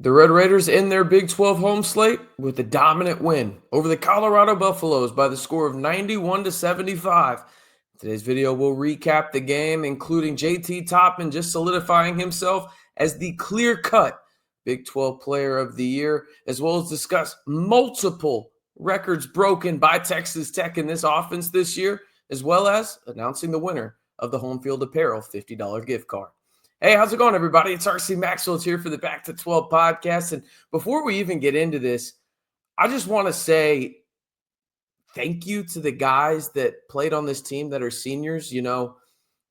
The Red Raiders end their Big 12 home slate with a dominant win over the Colorado Buffaloes by the score of 91-75. Today's video will recap the game, including JT Toppin just solidifying himself as the clear-cut Big 12 Player of the Year, as well as discuss multiple records broken by Texas Tech in this offense this year, as well as announcing the winner of the Home Field Apparel $50 gift card. Hey, how's it going, everybody? It's RC Maxwell. It's here for the Back to 12 podcast. And before we even get into this, I just want to say thank you to the guys that played on this team that are seniors. You know,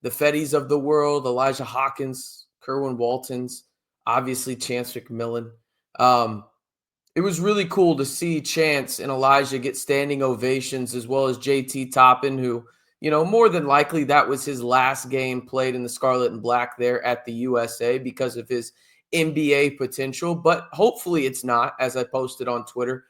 the Fetties of the world, Elijah Hawkins, Kerwin Waltons, obviously Chance McMillian. It was really cool to see Chance and Elijah get standing ovations, as well as JT Toppin, who, you know, more than likely that was his last game played in the Scarlet and Black there at the USA because of his NBA potential. But hopefully it's not, as I posted on Twitter.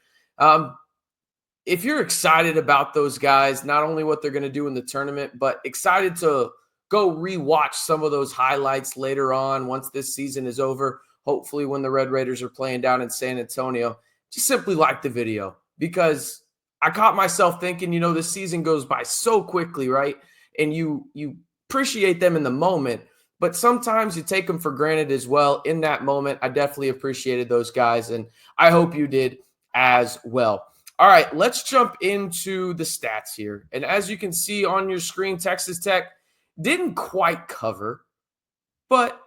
If you're excited about those guys, not only what they're going to do in the tournament, but excited to go rewatch some of those highlights later on once this season is over, hopefully when the Red Raiders are playing down in San Antonio, just simply like the video, because I caught myself thinking, you know, this season goes by so quickly, right? And you appreciate them in the moment, but sometimes you take them for granted as well. In that moment, I definitely appreciated those guys, and I hope you did as well. All right, let's jump into the stats here. And as you can see on your screen, Texas Tech didn't quite cover, but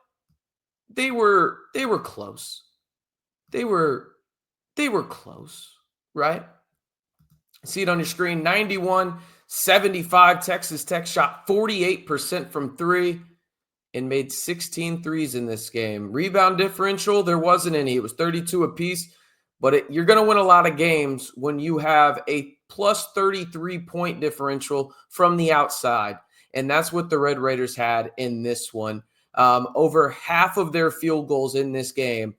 they were close. They were close, right? See it on your screen, 91-75. Texas Tech shot 48% from three and made 16 threes in this game. Rebound differential, there wasn't any. It was 32 apiece, but you're going to win a lot of games when you have a plus 33-point differential from the outside, and that's what the Red Raiders had in this one. Over half of their field goals in this game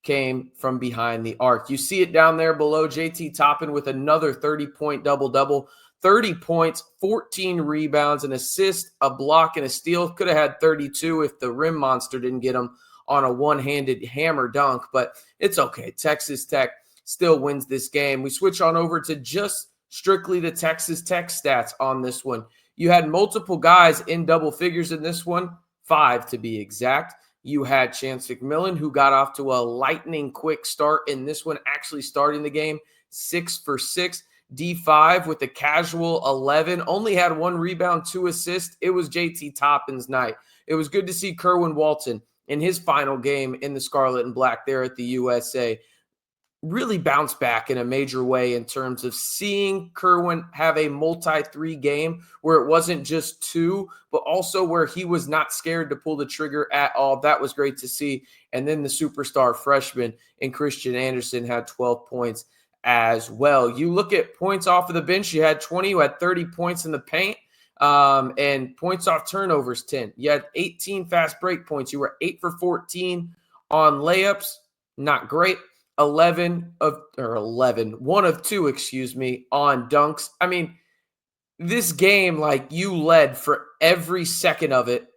came from behind the arc. You see it down there below. JT Toppin with another 30-point double-double, 30 points, 14 rebounds, an assist, a block, and a steal. Could have had 32 if the rim monster didn't get him on a one-handed hammer dunk, but it's okay. Texas Tech still wins this game. We switch on over to just strictly the Texas Tech stats on this one. You had multiple guys in double figures in this one, 5 to be exact. You had Chance McMillian, who got off to a lightning quick start in this one, actually starting the game 6 for 6. D5 with a casual 11, only had 1 rebound, 2 assists. It was JT Toppin's night. It was good to see Kerwin Walton in his final game in the Scarlet and Black there at the USA really bounce back in a major way in terms of seeing Kerwin have a multi-3 game where it wasn't just 2, but also where he was not scared to pull the trigger at all. That was great to see. And then the superstar freshman in Christian Anderson had 12 points as well. You look at points off of the bench, you had 20, you had 30 points in the paint, and points off turnovers, 10. You had 18 fast break points. You were 8 for 14 on layups. Not great. 1 of 2 on dunks. I mean, this game, like, you led for every second of it,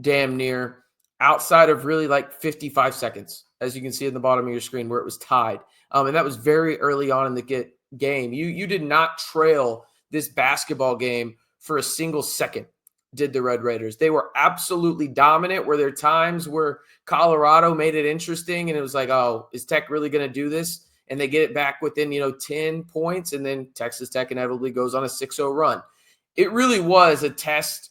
damn near, outside of really like 55 seconds, as you can see in the bottom of your screen where it was tied. And that was very early on in the game. You did not trail this basketball game for a single second, did the Red Raiders. They were absolutely dominant. Were there times where Colorado made it interesting and it was like, oh, is Tech really going to do this? And they get it back within, 10 points, and then Texas Tech inevitably goes on a 6-0 run. It really was a test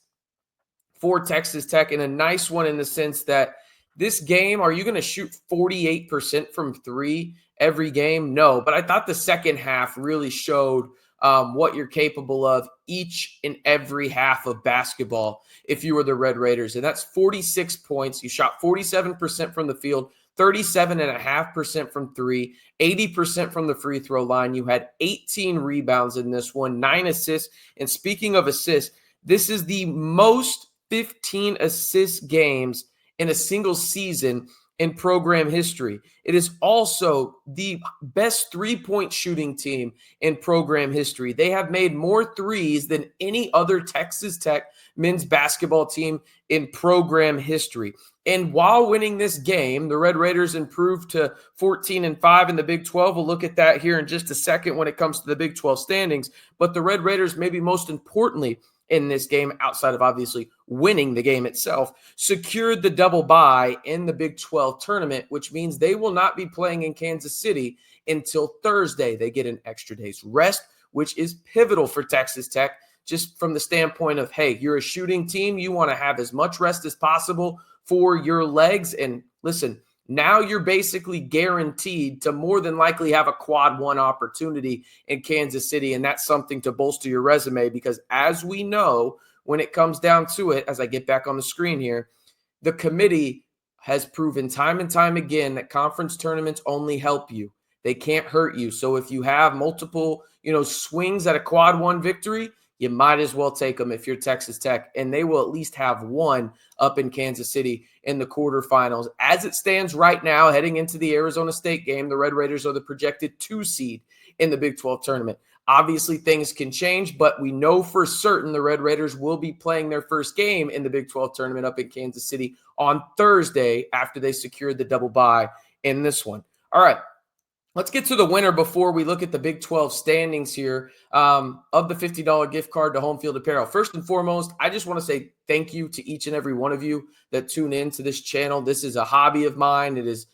for Texas Tech, and a nice one in the sense that this game, are you going to shoot 48% from 3 every game? No, but I thought the second half really showed what you're capable of each and every half of basketball if you were the Red Raiders. And that's 46 points. You shot 47% from the field, 37.5% from 3, 80% from the free throw line. You had 18 rebounds in this one, 9 assists. And speaking of assists, this is the most 15 assist games in a single season in program history. It is also the best three-point shooting team in program history. They have made more threes than any other Texas Tech men's basketball team in program history. And while winning this game, the Red Raiders improved to 14-5 in the Big 12. We'll look at that here in just a second when it comes to the Big 12 standings. But the Red Raiders, maybe most importantly in this game, outside of obviously winning the game itself, secured the double bye in the Big 12 tournament, which means they will not be playing in Kansas City until Thursday. They get an extra day's rest, which is pivotal for Texas Tech, just from the standpoint of, hey, you're a shooting team. You want to have as much rest as possible for your legs. And listen, now you're basically guaranteed to more than likely have a quad one opportunity in Kansas City. And that's something to bolster your resume because as we know, when it comes down to it, as I get back on the screen here, the committee has proven time and time again that conference tournaments only help you. They can't hurt you. So if you have multiple, swings at a quad one victory, you might as well take them if you're Texas Tech, and they will at least have one up in Kansas City in the quarterfinals. As it stands right now, heading into the Arizona State game, the Red Raiders are the projected 2 seed in the Big 12 tournament. Obviously, things can change, but we know for certain the Red Raiders will be playing their first game in the Big 12 tournament up in Kansas City on Thursday after they secured the double bye in this one. All right. Let's get to the winner before we look at the Big 12 standings here of the $50 gift card to Home Field Apparel. First and foremost, I just want to say thank you to each and every one of you that tune in to this channel. This is a hobby of mine. It is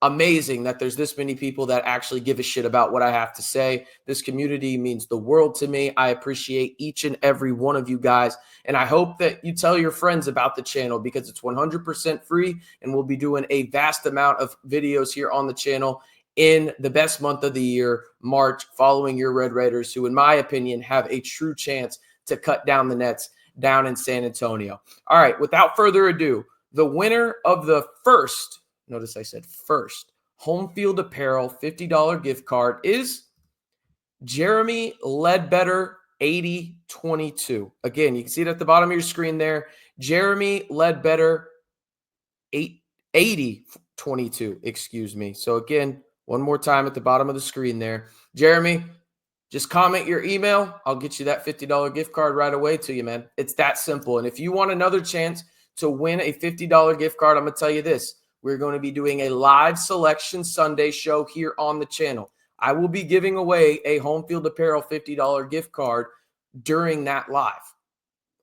amazing that there's this many people that actually give a shit about what I have to say. This community means the world to me. I appreciate each and every one of you guys. And I hope that you tell your friends about the channel because it's 100% free. And we'll be doing a vast amount of videos here on the channel in the best month of the year, March, following your Red Raiders, who, in my opinion, have a true chance to cut down the nets down in San Antonio. All right, without further ado, the winner of the first, notice I said first, Home Field Apparel $50 gift card is Jeremy Ledbetter, 8022. Again, you can see it at the bottom of your screen there. Jeremy Ledbetter, 8022, excuse me. So again, one more time at the bottom of the screen there. Jeremy, just comment your email. I'll get you that $50 gift card right away to you, man. It's that simple. And if you want another chance to win a $50 gift card, I'm going to tell you this. We're going to be doing a live Selection Sunday show here on the channel. I will be giving away a Home Field Apparel $50 gift card during that live.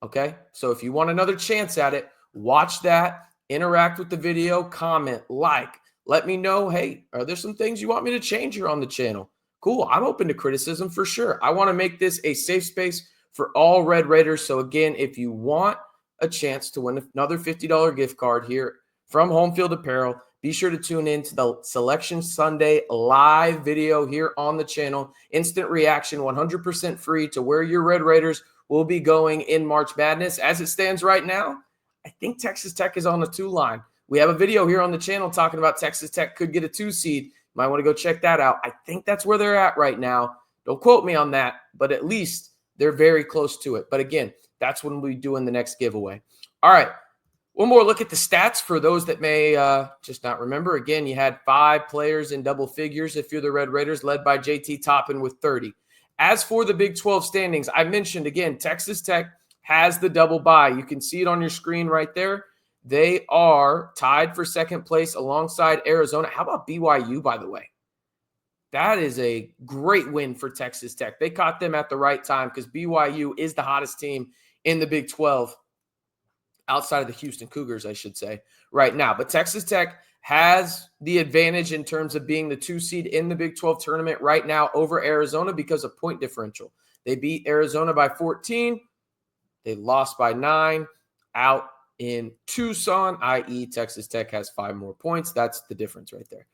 Okay? So if you want another chance at it, watch that, interact with the video, comment, like. Let me know, hey, are there some things you want me to change here on the channel? Cool. I'm open to criticism for sure. I want to make this a safe space for all Red Raiders. So again, if you want a chance to win another $50 gift card here from Home Field Apparel, be sure to tune in to the Selection Sunday live video here on the channel. Instant reaction, 100% free to where your Red Raiders will be going in March Madness. As it stands right now, I think Texas Tech is on the 2 line. We have a video here on the channel talking about Texas Tech could get a 2 seed. Might want to go check that out. I think that's where they're at right now. Don't quote me on that, but at least they're very close to it. But again, that's when we'll be doing the next giveaway. All right, one more look at the stats for those that may just not remember. Again, you had 5 players in double figures if you're the Red Raiders, led by JT Toppin with 30. As for the Big 12 standings, I mentioned, again, Texas Tech has the double bye. You can see it on your screen right there. They are tied for second place alongside Arizona. How about BYU, by the way? That is a great win for Texas Tech. They caught them at the right time because BYU is the hottest team in the Big 12, outside of the Houston Cougars, I should say, right now. But Texas Tech has the advantage in terms of being the 2 seed in the Big 12 tournament right now over Arizona because of point differential. They beat Arizona by 14. They lost by 9 out in Tucson, i.e. Texas Tech has 5 more points. That's the difference right there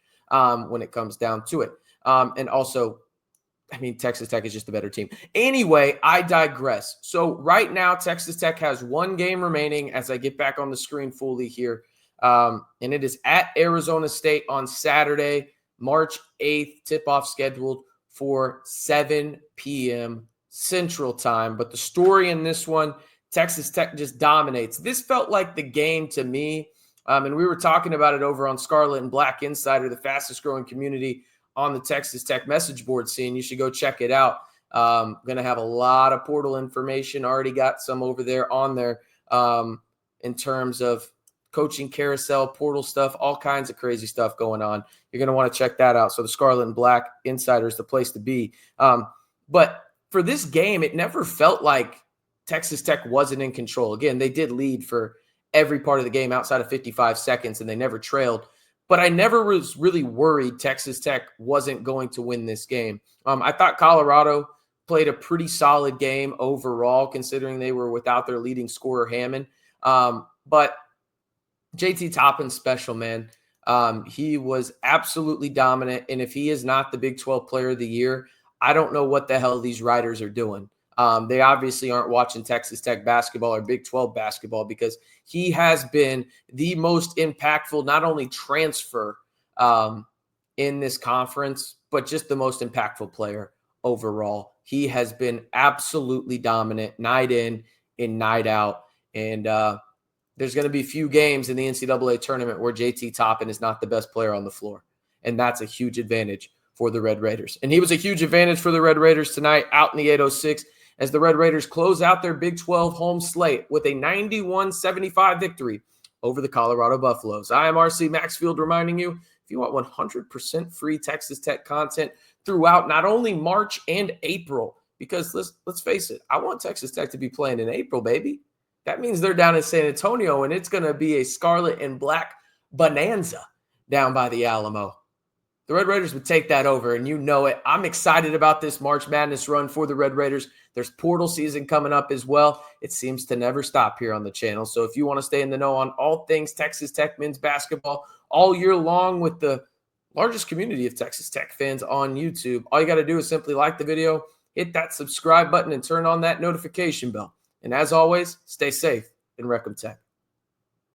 when it comes down to it. And also, I mean, Texas Tech is just a better team. Anyway, I digress. So right now, Texas Tech has 1 game remaining as I get back on the screen fully here. And it is at Arizona State on Saturday, March 8th, tip-off scheduled for 7 p.m. Central Time. But the story in this one, Texas Tech just dominates. This felt like the game to me And we were talking about it over on Scarlet and Black Insider, the fastest growing community on the Texas Tech message board scene. You should go check it out. Going to have a lot of portal information. Already got some over there on there in terms of coaching carousel, portal stuff, all kinds of crazy stuff going on. You're going to want to check that out. So the Scarlet and Black Insider is the place to be. But for this game, it never felt like Texas Tech wasn't in control. Again, they did lead for every part of the game outside of 55 seconds, and they never trailed. But I never was really worried Texas Tech wasn't going to win this game. I thought Colorado played a pretty solid game overall, considering they were without their leading scorer, Hammond. But JT Toppin's special, man. He was absolutely dominant, and if he is not the Big 12 Player of the Year, I don't know what the hell these writers are doing. They obviously aren't watching Texas Tech basketball or Big 12 basketball, because he has been the most impactful, not only transfer in this conference, but just the most impactful player overall. He has been absolutely dominant night in and night out. And there's going to be few games in the NCAA tournament where JT Toppin is not the best player on the floor. And that's a huge advantage for the Red Raiders. And he was a huge advantage for the Red Raiders tonight out in the 806 as the Red Raiders close out their Big 12 home slate with a 91-75 victory over the Colorado Buffaloes. I am RC Maxfield reminding you, if you want 100% free Texas Tech content throughout not only March and April, because let's face it, I want Texas Tech to be playing in April, baby. That means they're down in San Antonio, and it's going to be a Scarlet and Black bonanza down by the Alamo. The Red Raiders would take that over, and you know it. I'm excited about this March Madness run for the Red Raiders. There's portal season coming up as well. It seems to never stop here on the channel. So if you want to stay in the know on all things Texas Tech men's basketball all year long with the largest community of Texas Tech fans on YouTube, all you got to do is simply like the video, hit that subscribe button, and turn on that notification bell. And as always, stay safe and Recom Tech.